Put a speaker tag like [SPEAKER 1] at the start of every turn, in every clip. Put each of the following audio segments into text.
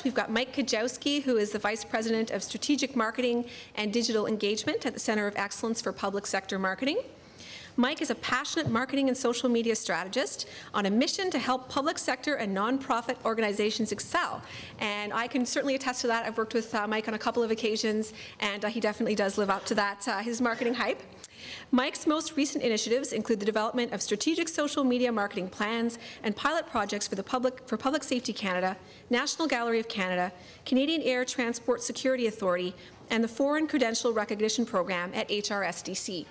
[SPEAKER 1] We've got Mike Kajowski, who is the Vice President of Strategic Marketing and Digital Engagement at the Center of Excellence for Public Sector Marketing. Mike is a passionate marketing and social media strategist on a mission to help public sector and nonprofit organizations excel. And I can certainly attest to that. I've worked with Mike on a couple of occasions, and he definitely does live up to that, his marketing hype. Mike's most recent initiatives include the development of strategic social media marketing plans and pilot projects for Public Safety Canada, National Gallery of Canada, Canadian Air Transport Security Authority, and the Foreign Credential Recognition Program at HRSDC.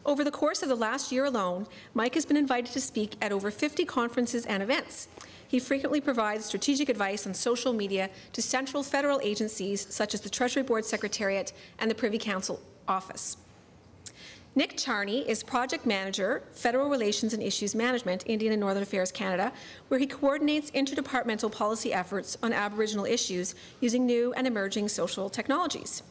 [SPEAKER 1] Over the course of the last year alone, Mike has been invited to speak at over 50 conferences and events. He frequently provides strategic advice on social media to central federal agencies such as the Treasury Board Secretariat and the Privy Council Office. Nick Charney is Project Manager, Federal Relations and Issues Management, Indian and Northern Affairs Canada, where he coordinates interdepartmental policy efforts on Aboriginal issues using new and emerging social technologies.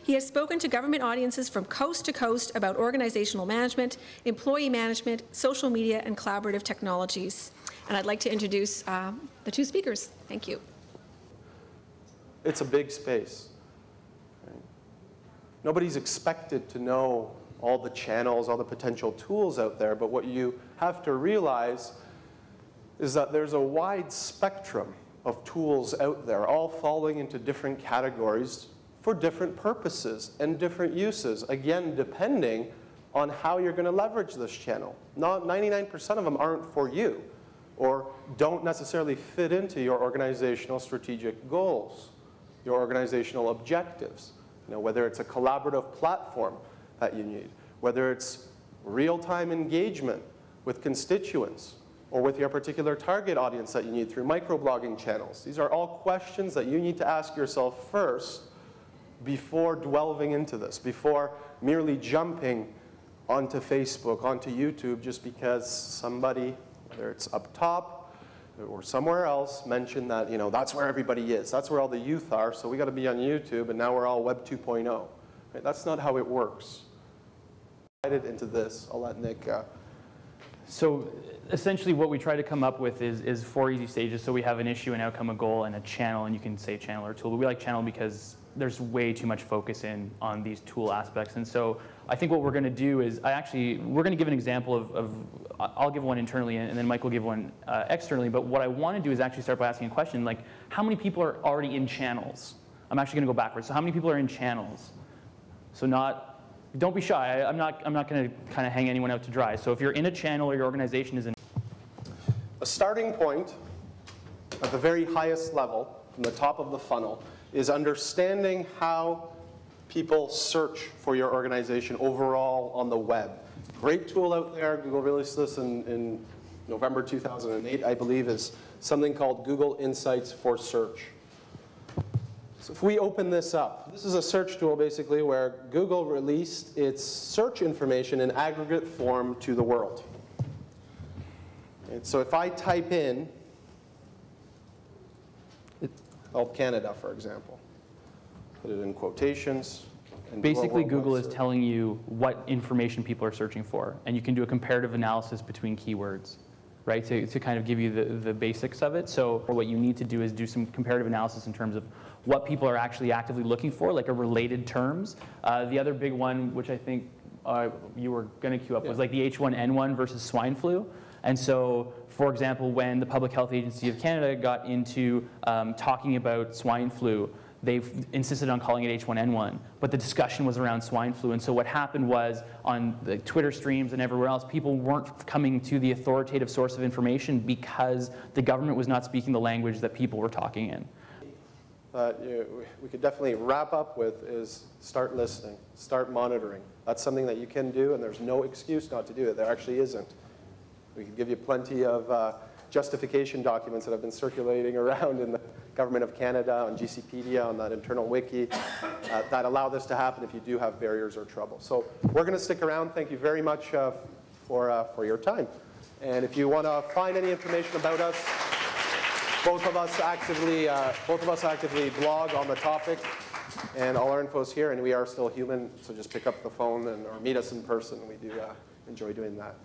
[SPEAKER 1] He has spoken to government audiences from coast to coast about organizational management, employee management, social media, and collaborative technologies. And I'd like to introduce the two speakers. Thank you.
[SPEAKER 2] It's a big space. Right? Nobody's expected to know all the channels, all the potential tools out there, but what you have to realize is that there's a wide spectrum of tools out there, all falling into different categories for different purposes and different uses, again, depending on how you're going to leverage this channel. Not 99% of them aren't for you or don't necessarily fit into your organizational strategic goals, your organizational objectives. You know, whether it's a collaborative platform that you need, whether it's real-time engagement with constituents or with your particular target audience that you need through microblogging channels. These are all questions that you need to ask yourself first before delving into this, before merely jumping onto Facebook, onto YouTube, just because somebody, whether it's up top or somewhere else, mentioned that, you know, that's where everybody is. That's where all the youth are, so we got to be on YouTube, and now we're all Web 2.0. Right? That's not how it works. Into this, I'll let Nick.
[SPEAKER 3] So essentially what we try to come up with is 4 easy stages. So we have an issue, an outcome, a goal, and a channel, and you can say channel or tool, but we like channel because there's way too much focus on these tool aspects. And so I think what we're going to do is we're going to give an example of I'll give one internally and then Mike will give one externally, but what I want to do is actually start by asking a question like, how many people are already in channels? I'm actually going to go backwards. So how many people are in channels? So don't be shy. I'm not going to kind of hang anyone out to dry. So if you're in a channel or your organization is in.
[SPEAKER 2] A starting point at the very highest level, from the top of the funnel, is understanding how people search for your organization overall on the web. Great tool out there. Google released this in November 2008, I believe, is something called Google Insights for Search. So if we open this up, this is a search tool basically where Google released its search information in aggregate form to the world. And so if I type in Health Canada, for example, put it in quotations. And
[SPEAKER 3] basically Google is telling you what information people are searching for, and you can do a comparative analysis between keywords. Right, to kind of give you the basics of it. So what you need to do is do some comparative analysis in terms of what people are actually actively looking for, like a related terms. The other big one, which I think you were going to queue up, was like the H1N1 versus swine flu. And so, for example, when the Public Health Agency of Canada got into talking about swine flu, they've insisted on calling it H1N1, but the discussion was around swine flu. And so what happened was on the Twitter streams and everywhere else, people weren't coming to the authoritative source of information because the government was not speaking the language that people were talking in.
[SPEAKER 2] We could definitely wrap up with is start listening, start monitoring. That's something that you can do, and there's no excuse not to do it. There actually isn't. We can give you plenty of justification documents that have been circulating around in the Government of Canada, on GCpedia, on that internal wiki, that allow this to happen if you do have barriers or trouble. So we're going to stick around. Thank you very much for your time. And if you want to find any information about us, both of us actively blog on the topic, and all our info is here. And we are still human, so just pick up the phone or meet us in person. We do enjoy doing that.